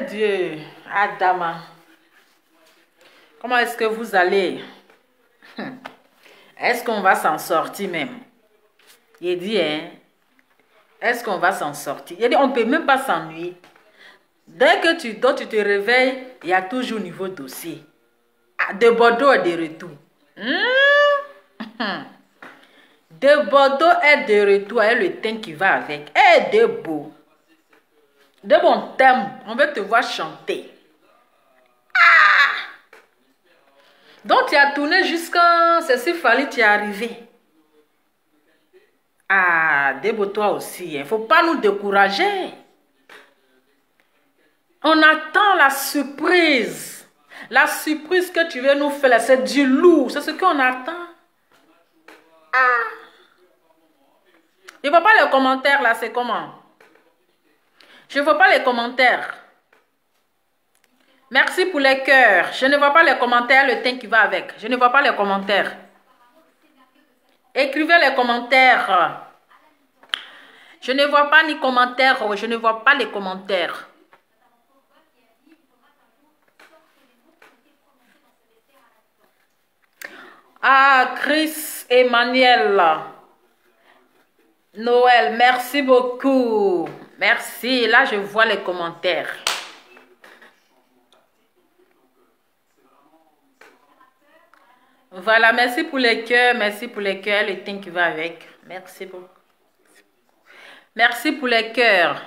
Dieu, Adama, comment est-ce que vous allez? Est-ce qu'on va s'en sortir même? Il dit, hein, est-ce qu'on va s'en sortir? Il dit, on ne peut même pas s'ennuyer. Dès que tu dors, tu te réveilles, il y a toujours nouveau dossier. De Bordeaux est de retour. De Bordeaux est de retour avec le teint qui va avec. Et de beau. De bon thème, on veut te voir chanter. Donc tu as tourné jusqu'à Cécile Fally, tu es arrivé. Debo, toi aussi, il ne faut pas nous décourager. On attend la surprise. La surprise que tu veux nous faire, c'est du lourd. C'est ce qu'on attend. Je ne vois pas les commentaires là, c'est comment? Je ne vois pas les commentaires. Merci pour les cœurs. Je ne vois pas les commentaires, le teint qui va avec. Je ne vois pas les commentaires. Écrivez les commentaires. Je ne vois pas ni commentaires. Je ne vois pas les commentaires. Chris Emmanuel. Noël, merci beaucoup. Merci. Là, je vois les commentaires. Voilà, merci pour les cœurs. Merci pour les cœurs. Le teint qui va avec. Merci beaucoup. Merci pour les cœurs.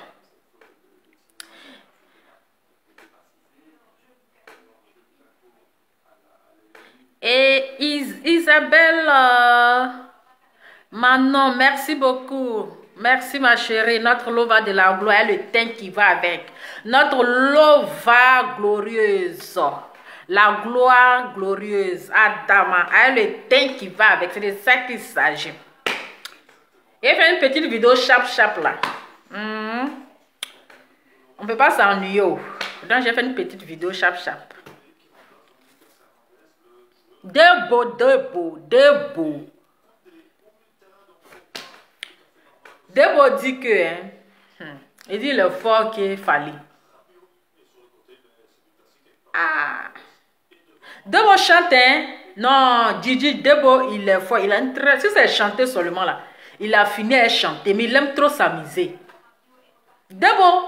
Et Isabelle Manon, merci beaucoup. Merci ma chérie. Notre lova de la gloire, le teint qui va avec. Notre lova glorieuse. La gloire glorieuse. Adama, le teint qui va avec. C'est de ça qu'il s'agit. Et fait une petite vidéo chap là. On ne peut pas s'ennuyer. Donc j'ai fait une petite vidéo chap. Debo. Debo dit que, il dit le fort qu'il fallait. Debo chante, non, Gigi, Debo, il est fort. Il a une très, si c'est chanter seulement là, il a fini à chanter, mais il aime trop s'amuser. Debo,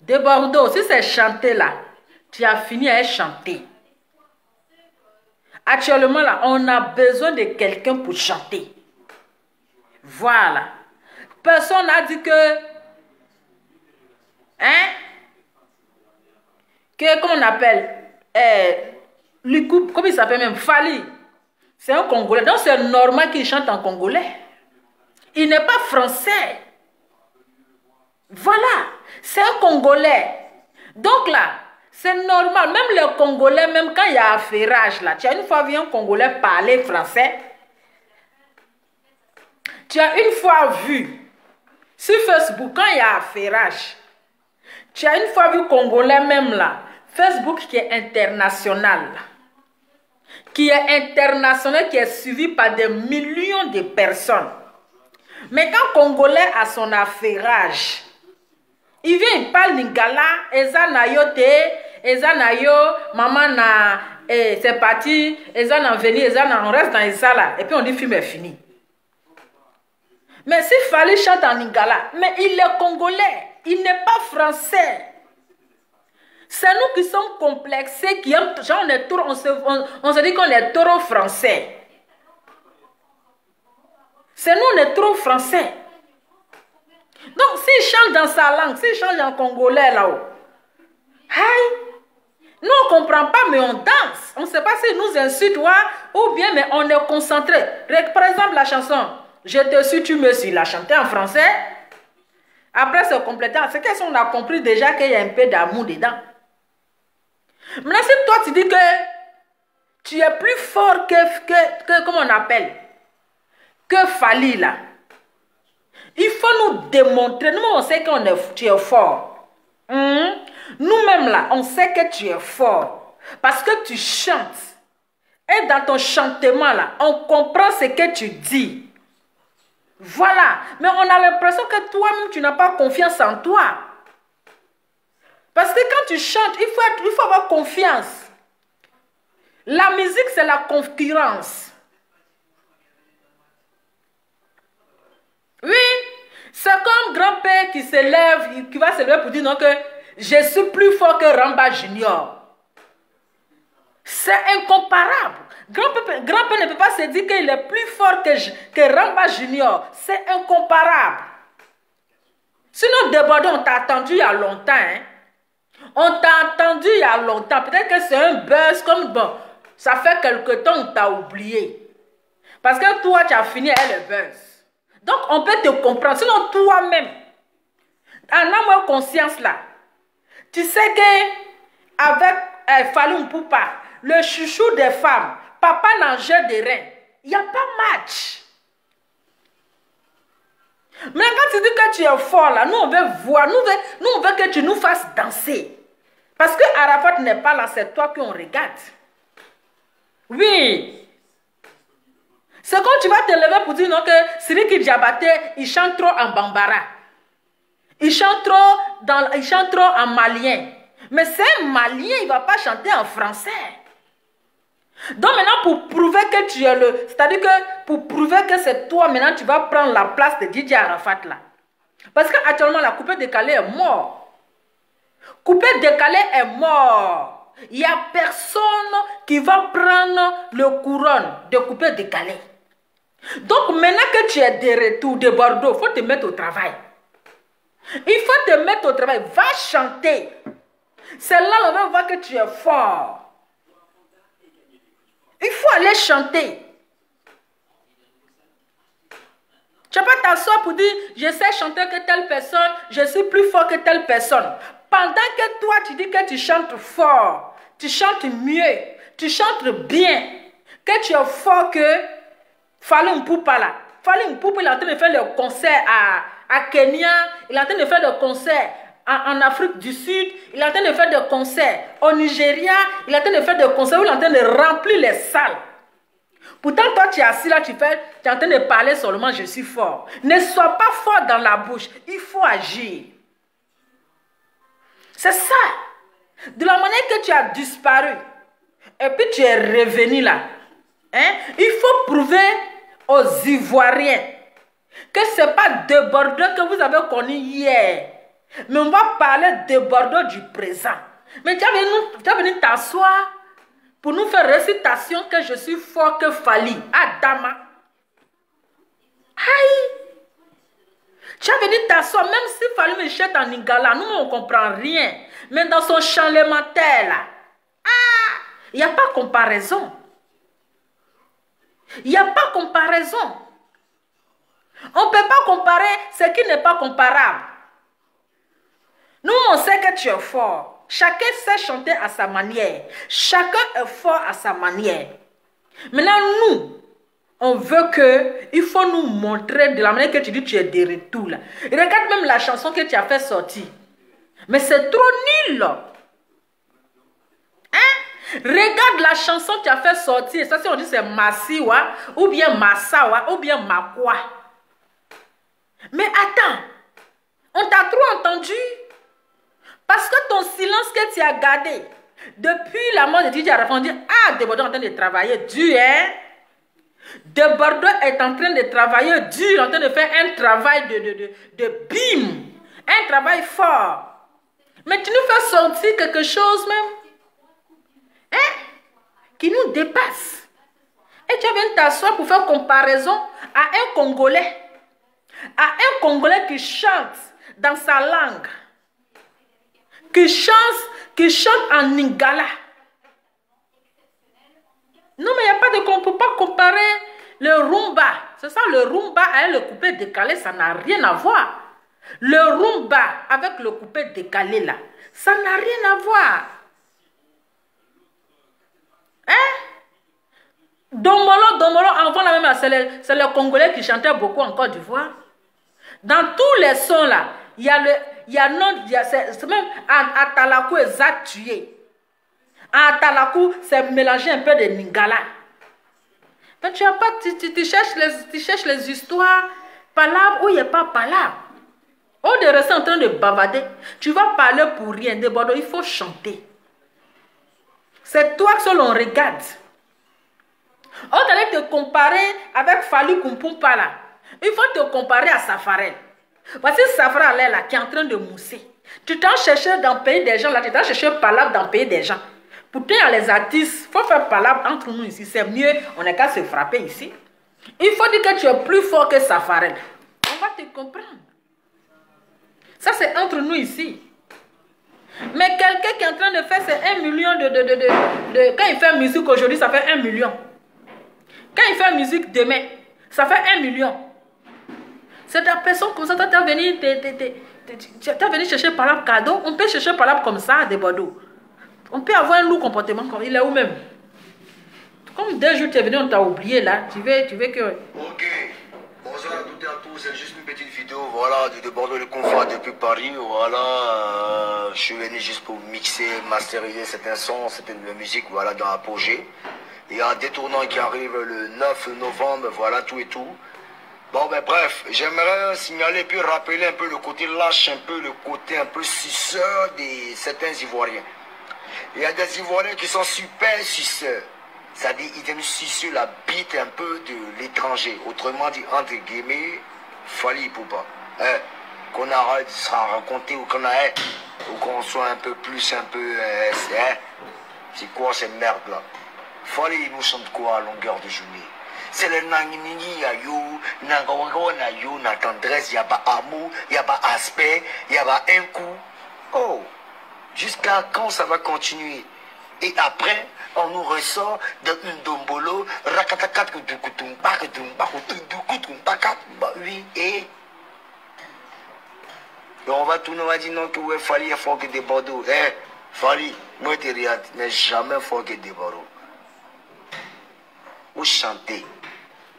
de Bordeaux, si c'est chanter là, tu as fini à chanter. Actuellement là, on a besoin de quelqu'un pour chanter. Voilà. Personne n'a dit que, comment on appelle, comment il s'appelle même, Fally. C'est un Congolais. Donc c'est normal qu'il chante en congolais. Il n'est pas français. Voilà. C'est un Congolais. Donc là, c'est normal. Même les Congolais, même quand il y a affairage là, tu as une fois vu un Congolais parler français. Tu as une fois vu sur Facebook, quand il y a affairage, tu as une fois vu Congolais même là, Facebook qui est international, qui est suivi par des millions de personnes. Mais quand Congolais a son affairage, il vient, il parle lingala, eza na yo te, eza na yo, maman na, c'est parti, eza na veni, eza na, on reste dans eza là, et puis on dit film est fini. Mais s'il fallait chanter en lingala, mais il est congolais, il n'est pas français. C'est nous qui sommes complexés, qui aiment, genre on se dit qu'on est trop français. C'est nous, on est trop français. Donc, s'il chante dans sa langue, s'il chante en congolais là-haut, nous on ne comprend pas, mais on danse. On ne sait pas s'il nous insulte ou bien, mais on est concentré. Par exemple, la chanson « Je te suis, tu me suis », la chanter en français. Après, c'est complété. C'est qu'on a compris déjà qu'il y a un peu d'amour dedans. Maintenant, si toi, tu dis que tu es plus fort que comment on appelle, que Fally là, il faut nous démontrer. Nous, on sait que tu es fort. Nous-mêmes là, on sait que tu es fort. Parce que tu chantes. Et dans ton chantement là, on comprend ce que tu dis. Voilà. Mais on a l'impression que toi-même, tu n'as pas confiance en toi. Parce que quand tu chantes, il faut avoir confiance. La musique, c'est la concurrence. Oui, c'est comme grand-père qui se lève, qui va se lever pour dire non que je suis plus fort que Ramba Junior. C'est incomparable. Grand-père ne peut pas se dire qu'il est plus fort que Ramba Junior. C'est incomparable. Sinon, Débordé, on t'a attendu il y a longtemps. Hein? On t'a attendu il y a longtemps. Peut-être que c'est un buzz comme bon. Ça fait quelque temps qu'on t'a oublié. Parce que toi, tu as fini avec le buzz. Donc, on peut te comprendre. Sinon, toi-même, en âme et conscience là, tu sais que avec Fally Ipupa, le chouchou des femmes, papa nageur des reins, il n'y a pas match. Mais quand tu dis que tu es fort là, nous on veut voir, nous on veut que tu nous fasses danser. Parce que Arafat n'est pas là, c'est toi qu'on regarde. Oui. C'est quand tu vas te lever pour dire non que Sidiki Diabaté, il chante trop en bambara. Il chante trop en malien. Mais c'est un malien, il ne va pas chanter en français. Donc maintenant, pour prouver que tu es le... C'est-à-dire que pour prouver que c'est toi, maintenant, tu vas prendre la place de Didier Arafat là. Parce qu'actuellement, la coupée décalée est morte. Coupée décalée est mort. Il n'y a personne qui va prendre le couronne de coupée décalée. Donc maintenant que tu es de retour de Bordeaux, il faut te mettre au travail. Il faut te mettre au travail. Va chanter. C'est là qu'on va voir que tu es fort. Il faut aller chanter. Tu ne vas pas t'asseoir pour dire, je sais chanter que telle personne, je suis plus fort que telle personne. Pendant que toi, tu dis que tu chantes fort, tu chantes mieux, tu chantes bien, que tu es fort que Fally Ipupa là. Fally Ipupa, il est en train de faire le concert à Kenya, il est en train de faire le concert en Afrique du Sud, il est en train de faire des concerts au Nigeria, il est en train de faire des concerts où il est en train de remplir les salles. Pourtant, toi, tu es assis là, tu es en train de parler seulement, je suis fort. Ne sois pas fort dans la bouche, il faut agir. C'est ça. De la manière que tu as disparu, et puis tu es revenu là, hein, il faut prouver aux Ivoiriens que ce n'est pas de Bordeaux que vous avez connu hier. Mais on va parler de Bordeaux du présent. Mais tu es venu t'asseoir pour nous faire récitation que je suis fort que Fally. Adama. Aïe. Tu es venu t'asseoir, même si Fally me chante en Lingala, nous on ne comprend rien. Mais dans son chant élémentaire là, il n'y a pas comparaison. Il n'y a pas comparaison. On ne peut pas comparer ce qui n'est pas comparable. Nous, on sait que tu es fort. Chacun sait chanter à sa manière. Chacun est fort à sa manière. Maintenant, nous, on veut que, il faut nous montrer de la manière que tu dis tu es de retour là. Regarde même la chanson que tu as fait sortir. Mais c'est trop nul. Hein? Regarde la chanson que tu as fait sortir. Ça, si on dit c'est Massiwa, ou bien Massawa, ou bien Makwa. Mais attends, on t'a trop entendu. Parce que ton silence que tu as gardé depuis la mort de Didier Arafat, on dit, ah, Débordé est en train de travailler dur, hein? Débordé est en train de travailler dur, en train de faire un travail de bim, un travail fort. Mais tu nous fais sortir quelque chose même, hein? Qui nous dépasse. Et tu viens t'asseoir pour faire comparaison à un Congolais. À un Congolais qui chante dans sa langue. Qui chante en Lingala. Non, mais il n'y a pas de... On ne peut pas comparer le rumba. C'est ça, le rumba avec le coupé décalé, ça n'a rien à voir. Le rumba avec le coupé décalé, là, ça n'a rien à voir. Hein? Domolo, avant la même, c'est le Congolais qui chantait beaucoup en Côte d'Ivoire. Dans tous les sons, là, il y a c'est même en Atalakou et Zatué. En Atalakou, c'est mélangé un peu de Lingala. Mais tu as pas, tu cherches les histoires palabres où il n'y a pas palabre. Au de rester en train de bavader, tu vas parler pour rien. De Bordeaux, il faut chanter. C'est toi que l'on regarde. On allait te comparer avec Fally Ipupa là. Il faut te comparer à Safarel. Voici Safarel là qui est en train de mousser. Tu t'en cherches dans le pays des gens là, tu t'en cherches palabre dans le pays des gens. Pourtant, il y a les artistes, il faut faire palabre entre nous ici. C'est mieux, on n'est qu'à se frapper ici. Il faut dire que tu es plus fort que Safarel. On va te comprendre. Ça, c'est entre nous ici. Mais quelqu'un qui est en train de faire, c'est 1 million quand il fait musique aujourd'hui, ça fait 1 million. Quand il fait musique demain, ça fait 1 million. C'est la personne comme ça, tu es venu chercher par là cadeau. On peut chercher par là comme ça, des Bordeaux. On peut avoir un lourd comportement comme il est où même. Comme 2 jours tu es venu, on t'a oublié là. Tu veux que... Ok. Bonjour à toutes et à tous. C'est juste une petite vidéo, voilà, de Bordeaux le confort depuis Paris. Voilà. Je suis venu juste pour mixer, masteriser certains sons, certaines musiques, voilà, dans Apogée. Il y a un détournant qui arrive le 9 novembre, voilà, tout et tout. Bon, ben bref, j'aimerais signaler puis rappeler un peu le côté lâche, un peu le côté un peu suceur de certains Ivoiriens. Il y a des Ivoiriens qui sont super suceurs. C'est-à-dire, ils aiment sucer la bite un peu de l'étranger. Autrement dit, entre guillemets, Fally Ipupa. Qu'on arrête de se raconter ou qu'on soit un peu plus, c'est quoi cette merde-là? Fally, il nous chante quoi à longueur de journée? C'est le nanginigi yo, nangawana yo, na tendresse, il y a pas amour, il n'y a pas aspect, il n'y a pas un coup. Oh, jusqu'à quand ça va continuer? Et après, on nous ressort de une dombolo, rakatakat, oui, et on va tourner, on va dire non, que ouais, Fally est fort que des Bordeaux. Fally, moi, tu n'es jamais fort que des Bordeaux. Vous chantez.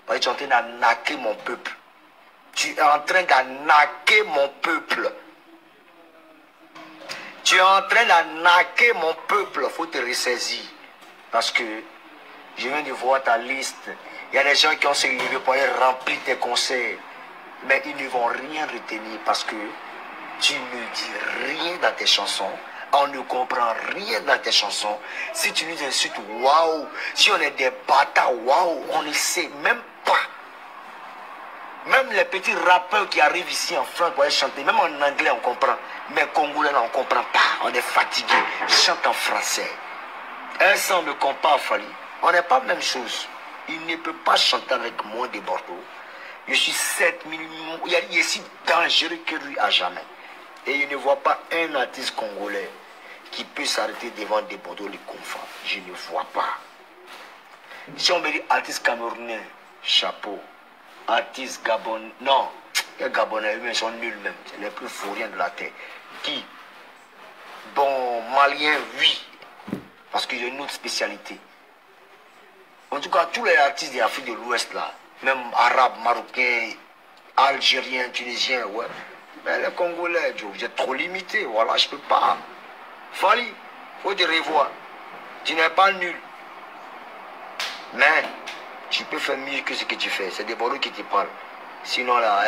Tu es en train d'arnaquer mon peuple. Tu es en train d'arnaquer mon peuple. Tu es en train d'arnaquer mon peuple. Il faut te ressaisir. Parce que je viens de voir ta liste. Il y a des gens qui ont se lever pour aller remplir tes conseils. Mais ils ne vont rien retenir parce que tu ne dis rien dans tes chansons. On ne comprend rien dans tes chansons. Si tu nous insultes, waouh. Si on est des bâtards, waouh. On ne sait même pas. Même les petits rappeurs qui arrivent ici en France pour aller chanter, même en anglais on comprend. Mais congolais on ne comprend pas. On est fatigué. Chante en français. Un sang me compare à Fally. On n'est pas la même chose. Il ne peut pas chanter avec moi de Bordeaux. Je suis 7000. Il est si dangereux que lui à jamais. Et je ne vois pas un artiste congolais qui peut s'arrêter devant des Bordeaux les confrères. Je ne vois pas. Si on me dit artiste camerounais, chapeau. Artiste gabonais, non. Les Gabonais, ils sont nuls même. C'est les plus fourriens de la terre. Qui? Bon, Malien, oui. Parce qu'il y a une autre spécialité. En tout cas, tous les artistes de l'Afrique de l'Ouest, là, même arabes, marocains, algériens, tunisiens, ouais. Mais les Congolais, vous êtes trop limités, voilà, je peux pas. Fally, faut te revoir. Tu n'es pas nul. Mais, tu peux faire mieux que ce que tu fais. C'est des Bordeaux qui te parlent. Sinon, là,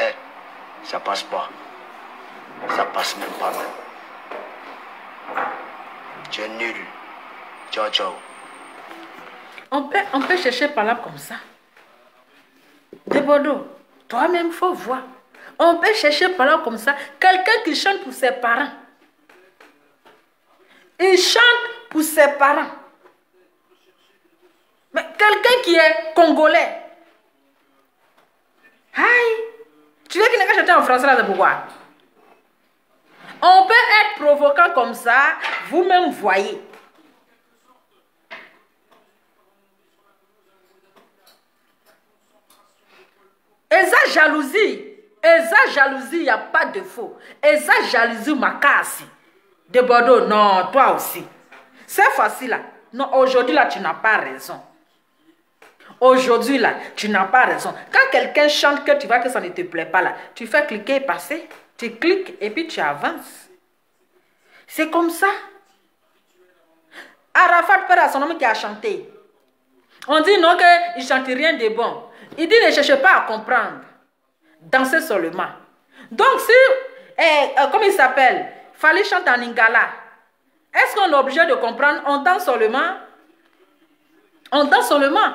ça passe pas. Ça passe même pas, même. Tu es nul. Ciao, ciao. On peut chercher par là comme ça. Des Bordeaux, toi-même, il faut voir. On peut chercher par là comme ça. Quelqu'un qui chante pour ses parents. Il chante pour ses parents. Mais quelqu'un qui est congolais. Aïe. Tu veux qu'il n'a qu'à chanter en français là, de pourquoi? On peut être provoquant comme ça. Vous-même voyez. Et ça, jalousie, il n'y a pas de faux. Et ça, jalousie, ma casse. De Bordeaux, non, toi aussi. C'est facile là. Non, aujourd'hui là, tu n'as pas raison. Aujourd'hui là, tu n'as pas raison. Quand quelqu'un chante que tu vois que ça ne te plaît pas là, tu fais cliquer et passer. Tu cliques et puis tu avances. C'est comme ça. Arafat Père a son homme qui a chanté. On dit non qu'il ne chante rien de bon. Il dit ne cherchez pas à comprendre. Dansez seulement. Donc si comment il s'appelle? Fally chante en lingala. Est-ce qu'on est obligé de comprendre? On danse seulement. On danse seulement.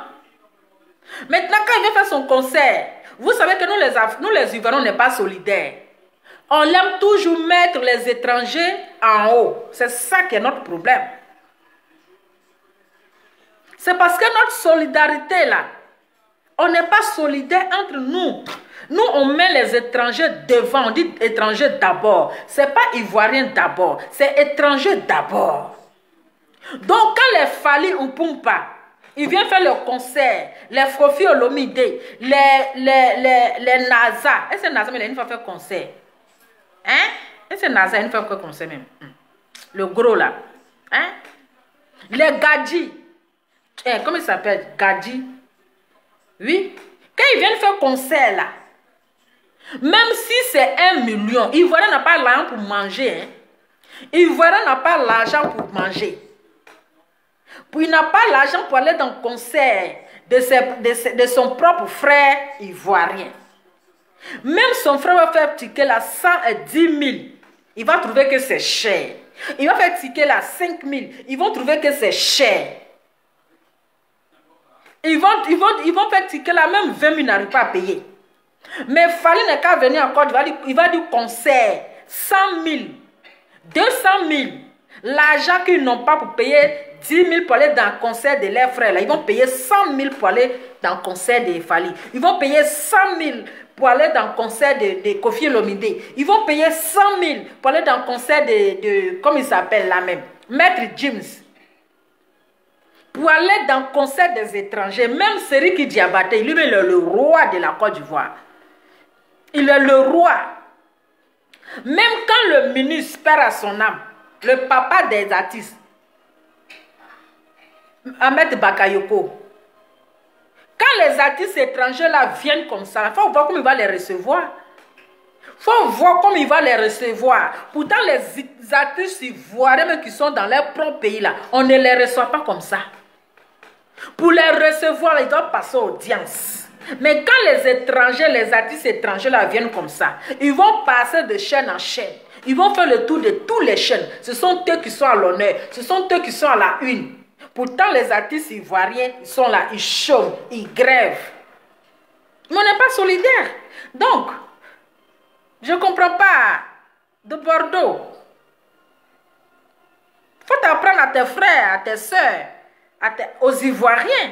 Maintenant, quand il vient faire son concert, vous savez que nous les Ivoiriens, on n'est pas solidaires. On aime toujours mettre les étrangers en haut. C'est ça qui est notre problème. C'est parce que notre solidarité là, on n'est pas solidaire entre nous. Nous, on met les étrangers devant. On dit étrangers d'abord. Ce n'est pas ivoirien d'abord. C'est étranger d'abord. Donc, quand les Fally Ipupa, ils viennent faire le concert, les Koffi Olomide, les NASA. Est-ce que NASA, mais il va faire concert? Hein? Est-ce que NASA, il va faire concert même? Le gros là. Hein? Les Gadji. Comment il s'appelle? Gadji. Oui. Quand ils viennent faire concert là, même si c'est 1 million, Ivoirien n'a pas l'argent pour manger. Hein? Ivoirien n'a pas l'argent pour manger. Puis il n'a pas l'argent pour aller dans le concert de son propre frère ivoirien. Même son frère va faire ticket là 110 000. Il va trouver que c'est cher. Il va faire ticket là 5 000. Ils vont trouver que c'est cher. Ils vont faire ticket là, même 20 000 n'arrivent pas à payer. Mais Fally n'est qu'à venir encore, il va dire concert, 100 000, 200 000. L'argent qu'ils n'ont pas pour payer 10 000 pour aller dans le concert de leurs frères. Là. Ils vont payer 100 000 pour aller dans le concert de Fally. Ils vont payer 100 000 pour aller dans le concert de Koffi Olomide. Ils vont payer 100 000 pour aller dans le concert de comment il s'appelle là même, Maître James. Pour aller dans le concert des étrangers, même Seriki Diabaté, lui, il est le roi de la Côte d'Ivoire. Il est le roi. Même quand le ministre perd à son âme, le papa des artistes, Ahmed Bakayoko, quand les artistes étrangers là viennent comme ça, il faut voir comment il va les recevoir. Il faut voir comment il va les recevoir. Pourtant, les artistes ivoiriens qui sont dans leur propre pays là, on ne les reçoit pas comme ça. Pour les recevoir, ils doivent passer audience. Mais quand les étrangers, les artistes étrangers là viennent comme ça, ils vont passer de chaîne en chaîne. Ils vont faire le tour de toutes les chaînes. Ce sont eux qui sont à l'honneur. Ce sont eux qui sont à la une. Pourtant, les artistes ivoiriens, ils sont là, ils chôment, ils grèvent. Mais on n'est pas solidaires. Donc, je ne comprends pas de Bordeaux. Il faut t'apprendre à tes frères, à tes soeurs, aux Ivoiriens.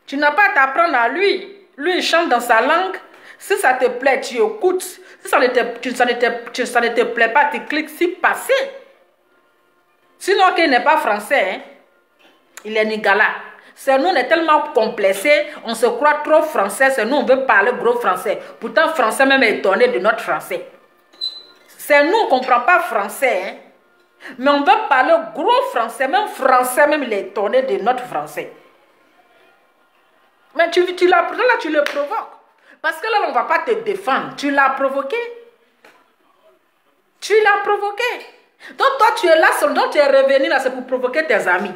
Tu n'as pas à t'apprendre à lui. Lui, il chante dans sa langue. Si ça te plaît, tu écoutes. Si ça ne te plaît pas, tu cliques sur passer. Sinon, qu'il n'est pas français, hein? Il est nigala. C'est nous, on est tellement complexés, on se croit trop français, c'est nous, on veut parler gros français. Pourtant, français même est étonné de notre français. C'est nous, on ne comprend pas français, hein? Mais on veut parler gros français, même il est étonné de notre français. Mais tu le provoques. Parce que là, on ne va pas te défendre. Tu l'as provoqué. Tu l'as provoqué. Donc toi, tu es là, donc tu es revenu là, c'est pour provoquer tes amis.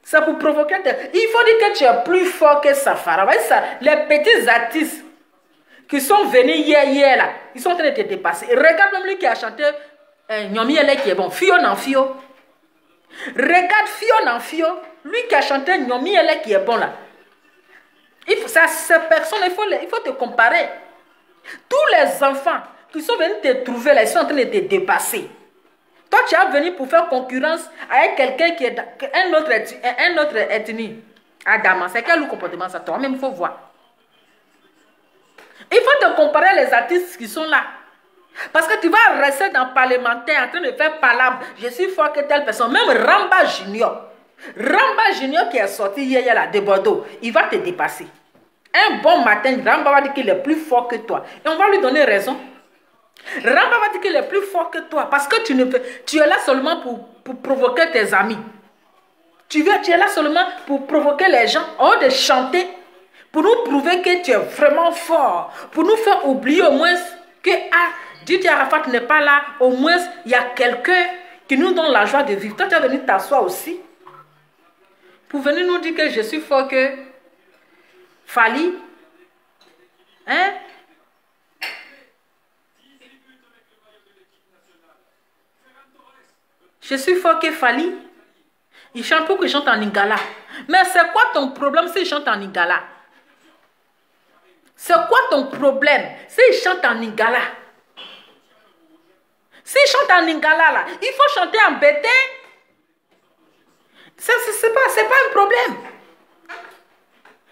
C'est pour provoquer tes... Il faut dire que tu es plus fort que Safara. Ça, les petits artistes qui sont venus hier là, ils sont en train de te dépasser. Regarde même lui qui a chanté Nyomi Ele qui est bon, Fio nan Fio. Regarde Fio nan Fio, lui qui a chanté Nyomi Ele qui est bon là. Ces personnes, il faut te comparer. Tous les enfants qui sont venus te trouver là, ils sont en train de te dépasser. Toi, tu es venu pour faire concurrence avec quelqu'un qui est un autre ethnie. Adama, c'est quel comportement ça? Toi-même, il faut voir. Il faut te comparer les artistes qui sont là. Parce que tu vas rester dans le parlementaire en train de faire palabre. Je suis fort que telle personne. Même Ramba Junior. Ramba Junior qui est sorti hier là, de Bordeaux, il va te dépasser. Un bon matin, Ramba va dire qu'il est plus fort que toi. Et on va lui donner raison. Ramba va dire qu'il est plus fort que toi. Parce que tu es là seulement pour provoquer tes amis. Tu es là seulement pour provoquer les gens. Au de chanter. Pour nous prouver que tu es vraiment fort. Pour nous faire oublier au moins que Didier Arafat n'est pas là. Au moins, il y a quelqu'un qui nous donne la joie de vivre. Toi, tu es venu t'asseoir aussi. Pour venir nous dire que je suis fort que Fally. Hein? Je suis fort que Fali. Il chante pour que je chante en lingala. Mais c'est quoi ton problème s'il chante en lingala? C'est quoi ton problème s'il chante en lingala? S'il chante en lingala, là, il faut chanter en bété. C'est pas un problème.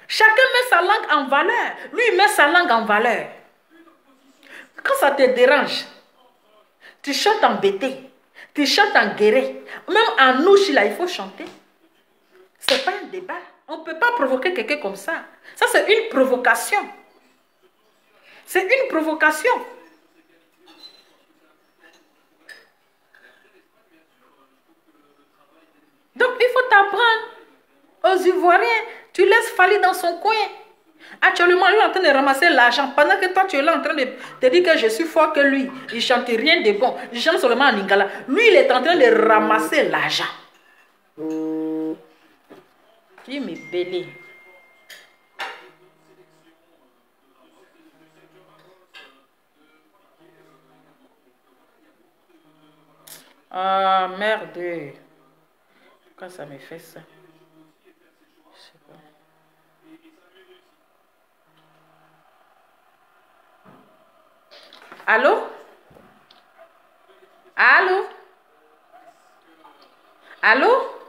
Chacun met sa langue en valeur. Lui, il met sa langue en valeur. Quand ça te dérange, tu chantes en bété. Tu chantes en guéré. Même en ouchi, là, il faut chanter. Ce n'est pas un débat. On ne peut pas provoquer quelqu'un comme ça. Ça, c'est une provocation. C'est une provocation. Donc, il faut t'apprendre aux Ivoiriens. Tu laisses Fali dans son coin. Actuellement, lui est en train de ramasser l'argent. Pendant que toi, tu es là en train de te dire que je suis fort que lui. Il ne chante rien de bon. Il chante seulement en lingala. Lui, il est en train de ramasser l'argent. Qui me bélé. Ah, merde. Pourquoi ça me fait ça? Je sais pas. Allô? Allô? Allô?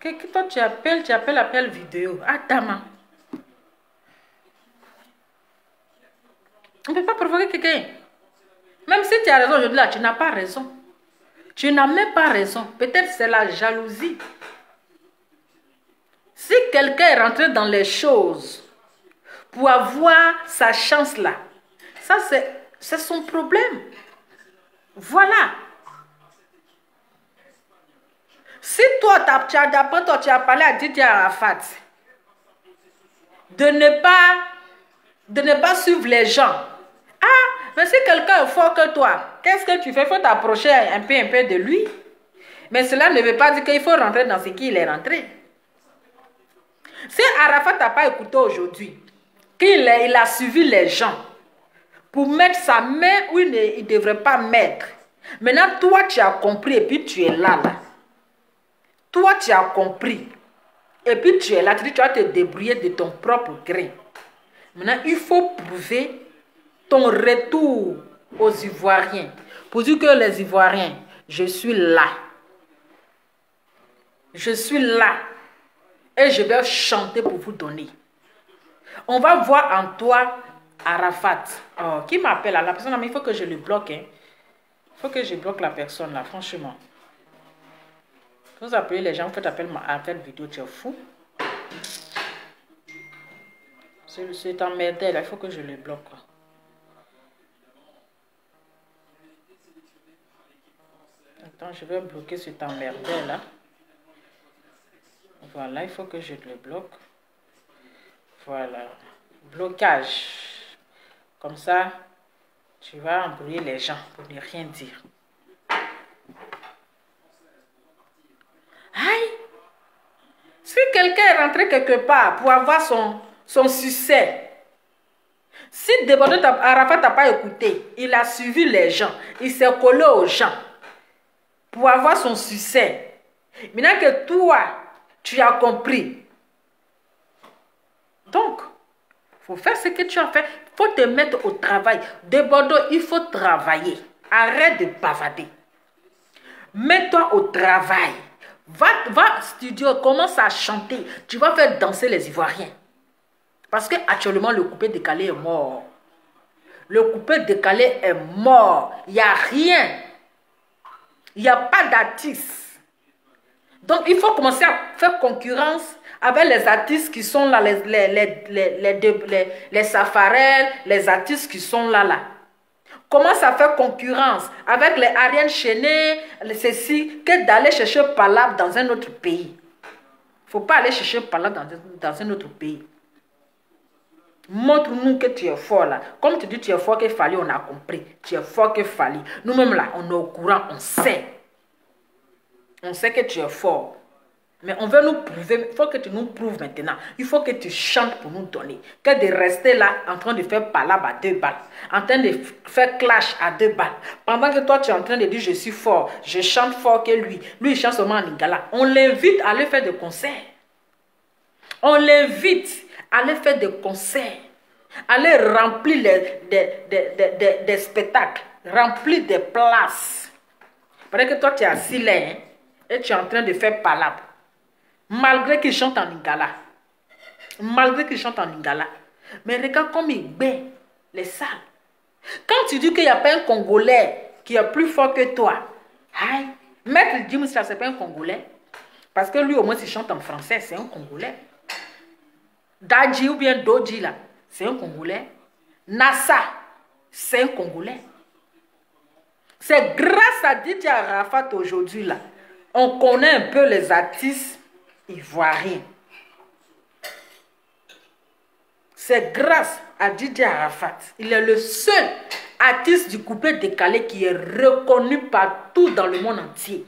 Que toi tu appelles appel vidéo. Attends. On ne peut pas provoquer quelqu'un. Même si tu as raison aujourd'hui là, tu n'as pas raison. Tu n'as même pas raison. Peut-être c'est la jalousie. Si quelqu'un est rentré dans les choses pour avoir sa chance là, ça c'est son problème. Voilà. Si toi, tu as parlé à Didier Arafat de ne pas suivre les gens. Ah, mais si quelqu'un est fort que toi, qu'est-ce que tu fais? Il faut t'approcher un peu de lui. Mais cela ne veut pas dire qu'il faut rentrer dans ce qu'il est rentré. Si Arafat n'a pas écouté aujourd'hui, qu'il a suivi les gens pour mettre sa main où il ne devrait pas mettre. Maintenant, toi, tu as compris et puis tu es là. Toi, tu as compris. Et puis tu es là, tu dis, tu vas te débrouiller de ton propre gré. Maintenant, il faut prouver ton retour aux Ivoiriens. Pour dire que les Ivoiriens, je suis là. Je suis là. Et je vais chanter pour vous donner. On va voir en toi Arafat. Oh, qui m'appelle là? La personne, mais il faut que je le bloque. Hein. Il faut que je bloque la personne là, franchement. Vous appelez les gens, vous faites appel vidéo, tu es fou. C'est emmerdé là, il faut que je le bloque. Attends, je vais bloquer cet emmerdé là. Voilà, il faut que je le bloque. Voilà. Blocage. Comme ça, tu vas embrouiller les gens pour ne rien dire. Aïe! Si quelqu'un est rentré quelque part pour avoir son succès, si Débordé Arafat n'a pas écouté, il a suivi les gens, il s'est collé aux gens pour avoir son succès. Maintenant que toi, tu as compris. Donc, il faut faire ce que tu as fait. Il faut te mettre au travail. Débordé, il faut travailler. Arrête de bavader. Mets-toi au travail. Va studio, commence à chanter. Tu vas faire danser les Ivoiriens. Parce qu'actuellement, le coupé décalé est mort. Le coupé décalé est mort. Il n'y a rien. Il n'y a pas d'artiste. Donc, il faut commencer à faire concurrence avec les artistes qui sont là, les Safarel, les artistes qui sont là. Commence à faire concurrence avec les Ariane Chené, ceci, que d'aller chercher Palab dans un autre pays. Il ne faut pas aller chercher Palab dans un autre pays. Montre-nous que tu es fort là. Comme tu dis tu es fort que Fali, on a compris. Tu es fort que Fali. Nous-mêmes là, on est au courant, on sait. On sait que tu es fort. Mais on veut nous prouver, il faut que tu nous prouves maintenant. Il faut que tu chantes pour nous donner. Que de rester là en train de faire palabre à 2 balles. En train de faire clash à 2 balles. Pendant que toi tu es en train de dire je suis fort, je chante fort que lui. Lui il chante seulement en lingala. On l'invite à aller faire des concerts. On l'invite à aller faire des concerts. Aller remplir des spectacles. Remplir des places. Pendant que toi tu es assis là hein, et tu es en train de faire palabre. Malgré qu'il chante en lingala. Malgré qu'il chante en lingala. Mais regarde comme il bat les salles. Quand tu dis qu'il n'y a pas un Congolais qui est plus fort que toi, aïe, Maître Gims, ça c'est pas un Congolais. Parce que lui au moins il chante en français, c'est un Congolais. Dadji ou bien Doji là, c'est un Congolais. Nassa, c'est un Congolais. C'est grâce à Didier Arafat aujourd'hui là, on connaît un peu les artistes ivoiriens. C'est grâce à Didier Arafat. Il est le seul artiste du couplet décalé qui est reconnu partout dans le monde entier.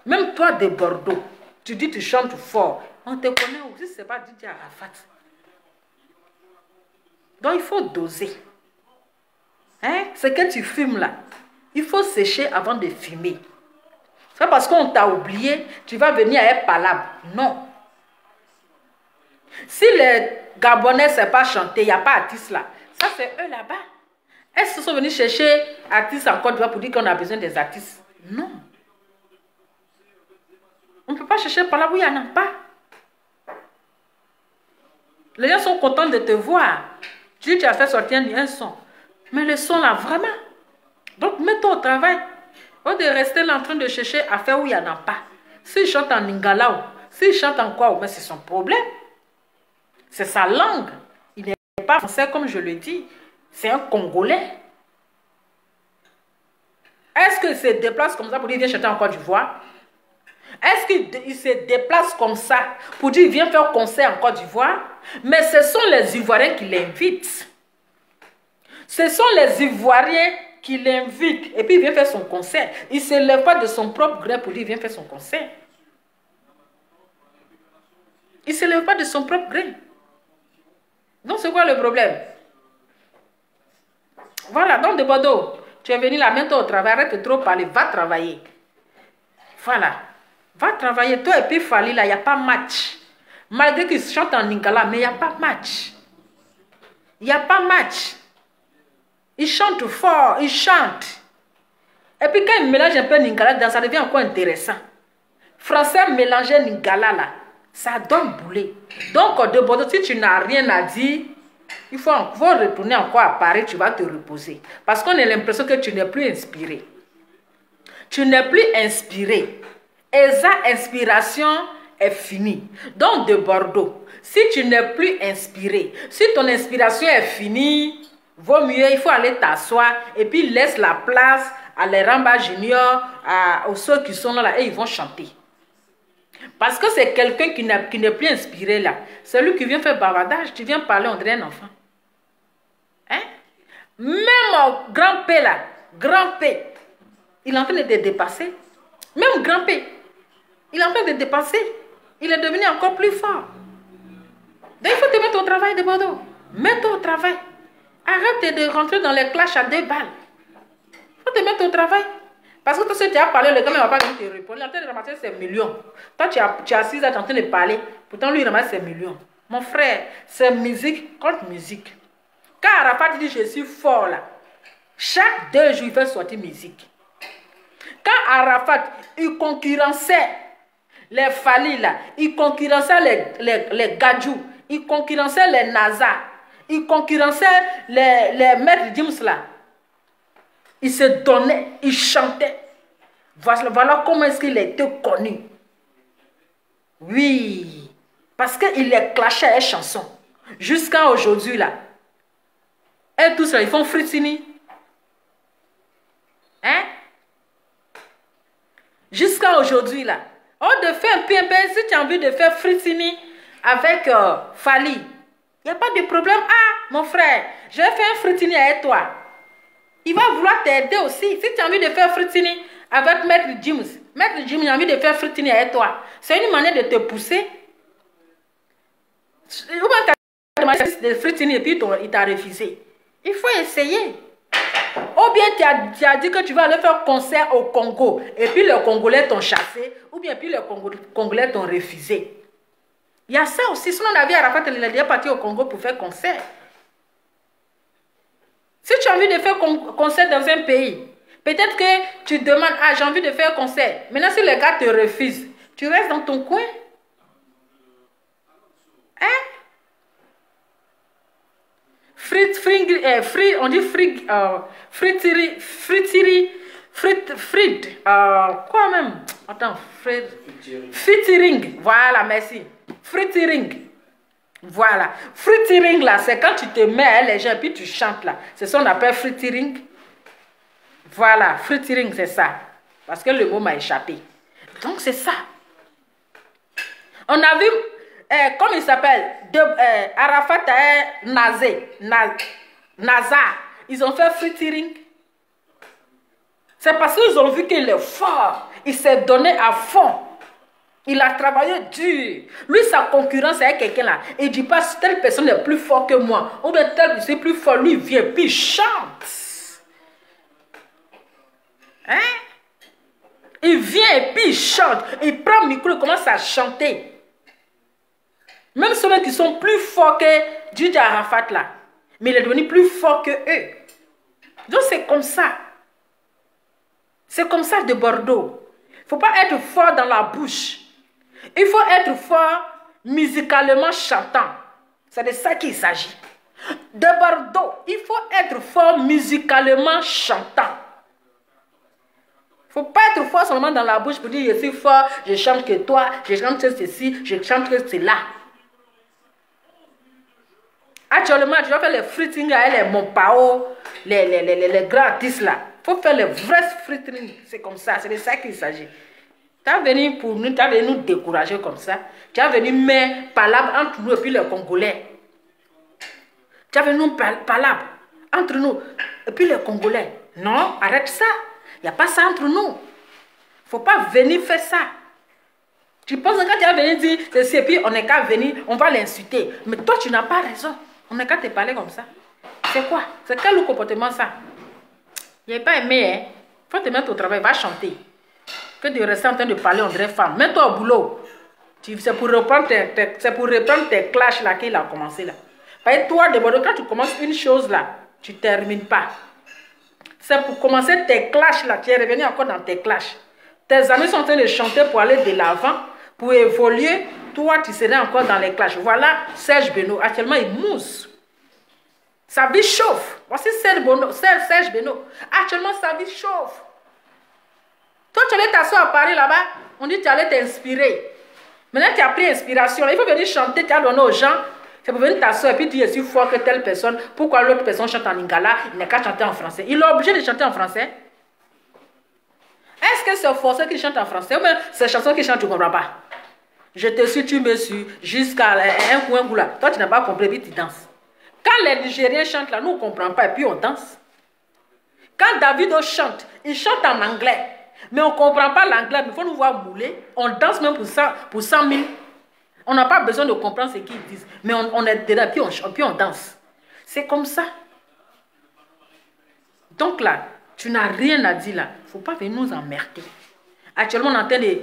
Même toi de Bordeaux, tu dis tu chantes fort. On te connaît aussi, c'est pas Didier Arafat. Donc il faut doser. Hein? Ce que tu fumes là, il faut sécher avant de fumer. C'est parce qu'on t'a oublié, tu vas venir à être palabre. Non. Si les Gabonais ne savent pas chanter, il n'y a pas d'artistes là. Ça, c'est eux là-bas. Est-ce qu'ils sont venus chercher artistes en Côte d'Ivoire pour dire qu'on a besoin des artistes? Non. On ne peut pas chercher palabre où il n'y en a pas. Les gens sont contents de te voir. Tu as fait sortir un son. Mais le son là, vraiment. Donc, mets-toi au travail. Au lieu de rester là en train de chercher à faire où il n'y en a pas. S'il chante en lingala, s'il chante en quoi, mais c'est son problème. C'est sa langue. Il n'est pas français comme je le dis. C'est un Congolais. Est-ce qu'il se déplace comme ça pour dire viens chanter en Côte d'Ivoire? Est-ce qu'il se déplace comme ça pour dire viens faire concert en Côte d'Ivoire? Mais ce sont les Ivoiriens qui l'invitent. Ce sont les Ivoiriens qui l'invitent. Et puis il vient faire son concert. Il ne se lève pas de son propre gré pour dire viens faire son concert. Il ne se lève pas de son propre gré. Donc c'est quoi le problème? Voilà, donc de Bordeaux, tu es venu là, mets-toi au travail, arrête de trop parler, va travailler. Voilà, va travailler. Toi et puis Fali là, il n'y a pas match. Malgré qu'ils chantent en lingala, mais il n'y a pas match. Il n'y a pas match. Ils chantent fort, ils chantent. Et puis quand ils mélangent un peu lingala, ça devient encore intéressant. Français mélangé lingala là, ça donne boulet. Donc de Bordeaux, si tu n'as rien à dire, il faut retourner encore à Paris, tu vas te reposer. Parce qu'on a l'impression que tu n'es plus inspiré. Tu n'es plus inspiré. Et sa inspiration est finie. Donc de Bordeaux, si tu n'es plus inspiré, si ton inspiration est finie, vaut mieux, il faut aller t'asseoir et puis laisse la place à les Ramba Junior, aux ceux qui sont là et ils vont chanter. Parce que c'est quelqu'un qui n'est plus inspiré là. C'est lui qui vient faire bavardage, tu viens parler, on dirait un enfant. Hein? Même grand P là, grand P, il est en train de te dépasser. Même grand P, il est en train de te dépasser. Il est devenu encore plus fort. Donc il faut te mettre au travail de Bordeaux. Mets-toi au travail. Arrête de rentrer dans les clashs à 2 balles. Il faut te mettre au travail. Parce que toi, si tu as parlé, le gars ne va pas venir te répondre. Il est en train de ramasser ses millions. Toi, tu es assis là, tu es en train de parler. Pourtant, lui, il ramasse ses millions. Mon frère, c'est musique contre musique. Quand Arafat dit je suis fort là, chaque 2 jours, il fait sortir musique. Quand Arafat, il concurrençait les Fali là, il concurrençait les Gadjou, il concurrençait les NASA, il concurrençait les Maître Gims là. Il se donnait, il chantait. Voilà comment est-ce qu'il était connu. Oui, parce qu'il est clashé à une chanson. Jusqu'à aujourd'hui là. Et tout ça, ils font fritini. Hein? Jusqu'à aujourd'hui là. Oh, de faire un peu, si tu as envie de faire fritini avec Fali, il n'y a pas de problème. Ah, mon frère, je vais faire un fritini avec toi. Il va vouloir t'aider aussi. Si tu as envie de faire fritini avec Maître Gims Maître Jim, j'ai envie de faire fritini avec toi. C'est une manière de te pousser. Ou bien tu as demandé de fritini et puis il t'a refusé. Il faut essayer. Ou bien tu as dit que tu vas aller faire concert au Congo et puis les Congolais t'ont chassé. Ou bien puis les Congolais t'ont refusé. Il y a ça aussi. Sinon, David Arafat, il est déjà parti au Congo pour faire concert. Si tu as envie de faire concert dans un pays, peut-être que tu demandes, ah, j'ai envie de faire concert. Maintenant, si les gars te refusent, tu restes dans ton coin. Hein? On dit quoi même? Attends, frittering. Voilà, merci. Frittering. Voilà. Frittering là, c'est quand tu te mets à les gens et puis tu chantes là. C'est ce qu'on appelle frittering. Voilà, frittering, c'est ça. Parce que le mot m'a échappé. Donc, c'est ça. On a vu, comment il s'appelle, Arafat et Naza. Ils ont fait frittering. C'est parce qu'ils ont vu qu'il est fort. Il s'est donné à fond. Il a travaillé dur. Lui, sa concurrence c'est quelqu'un là. Il ne dit pas, telle personne est plus fort que moi. Ou bien telle personne est plus fort. Lui, il vient puis il chante. Hein? Il vient et puis il chante. Il prend le micro et commence à chanter. Même ceux qui sont plus forts que Didier Arafat là. Mais il est devenu plus fort que eux. Donc c'est comme ça. C'est comme ça de Bordeaux. Il ne faut pas être fort dans la bouche. Il faut être fort musicalement chantant. C'est de ça qu'il s'agit. De Bordeaux, il faut être fort musicalement chantant. Il ne faut pas être fort seulement dans la bouche pour dire je suis fort, je chante que toi, je chante que ceci, je chante que cela. Actuellement, tu vas faire les fritting avec les Mompao, les grands artistes là. Il faut faire les vrais fritting. C'est comme ça, c'est de ça qu'il s'agit. Tu as venu pour nous, tu as venu nous décourager comme ça. Tu as venu mettre palabre entre nous et puis les Congolais. Tu as venu nous palabre entre nous et puis les Congolais. Non, arrête ça. Il n'y a pas ça entre nous. Il ne faut pas venir faire ça. Tu penses que quand tu as venu dire ceci et puis on n'est qu'à venir, on va l'insulter. Mais toi, tu n'as pas raison. On n'est qu'à te parler comme ça. C'est quoi? C'est quel comportement ça? Il n'est pas aimé, hein? Il faut te mettre au travail, va chanter. Que de rester en train de parler en vraie femme. Mets-toi au boulot. C'est pour reprendre tes clashs là qu'il a commencé là. Parce que toi, d'abord, quand tu commences une chose là, tu ne termines pas. C'est pour commencer tes clashs là, tu es revenu encore dans tes clashs. Tes amis sont en train de chanter pour aller de l'avant, pour évoluer. Toi, tu serais encore dans les clashs. Voilà Serge Beno. Actuellement, il mousse. Sa vie chauffe. Voici Serge Beno. Actuellement, sa vie chauffe. Toi, tu allais t'asseoir à Paris là-bas, on dit que tu allais t'inspirer. Maintenant, tu as pris inspiration. Il faut venir chanter, tu as donné aux gens. C'est pour venir t'asseoir et puis dire, je suis fort que telle personne. Pourquoi l'autre personne chante en lingala, il n'est qu'à chanter en français. Il est obligé de chanter en français. Est-ce que c'est forcé qu'il chante en français ou bien c'est chanson qu'il chante, tu ne comprends pas? Je te suis, tu me suis, jusqu'à un coin bout là. Toi, tu n'as pas compris, puis tu danses. Quand les Nigériens chantent là, nous, on ne comprend pas et puis on danse. Quand Davido chante, il chante en anglais. Mais on ne comprend pas l'anglais, il faut nous voir bouler. On danse même pour 100 000. On n'a pas besoin de comprendre ce qu'ils disent. Mais on est dedans, puis on danse. C'est comme ça. Donc là, tu n'as rien à dire là. Il ne faut pas venir nous emmerder. Actuellement, on est en train de...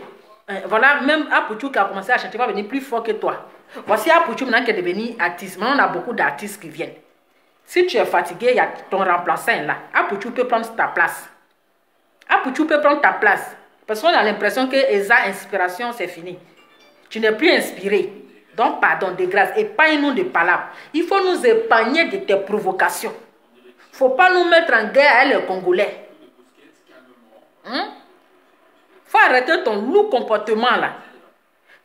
voilà, même Apouchou qui a commencé à chanter va venir plus fort que toi. Voici Apouchou maintenant qui est devenu artiste. Maintenant, on a beaucoup d'artistes qui viennent. Si tu es fatigué, il y a ton remplaçant là. Apouchou peut prendre ta place. Apouchou peut prendre ta place. Parce qu'on a l'impression que Eza Inspiration, c'est fini. Tu n'es plus inspiré. Donc, pardon, de grâce, épargne-nous de palabres. Il faut nous épargner de tes provocations. Il ne faut pas nous mettre en guerre avec les Congolais. Il faut arrêter ton lourd comportement là.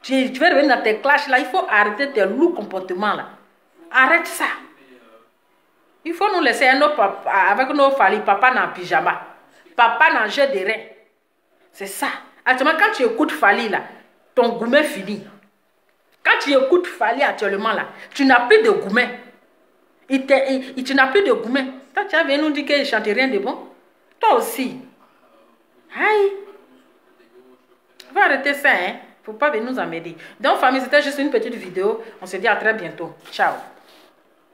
Tu vas revenir dans tes clashs là, il faut arrêter tes lourds comportements là. Arrête ça. Il faut nous laisser avec nos falis, papa dans le pyjama. Papa dans le jeu de reins. C'est ça. Actuellement, quand tu écoutes Fali là, ton gourmet finit. Quand tu écoutes Fali actuellement là, tu n'as plus de gourmet. Tu n'as plus de gourmet. Toi, tu as venu nous dire qu'il ne chante rien de bon. Toi aussi. Aïe. faut arrêter ça, hein. Faut pas venir nous emmêler. Donc, famille, c'était juste une petite vidéo. On se dit à très bientôt. Ciao.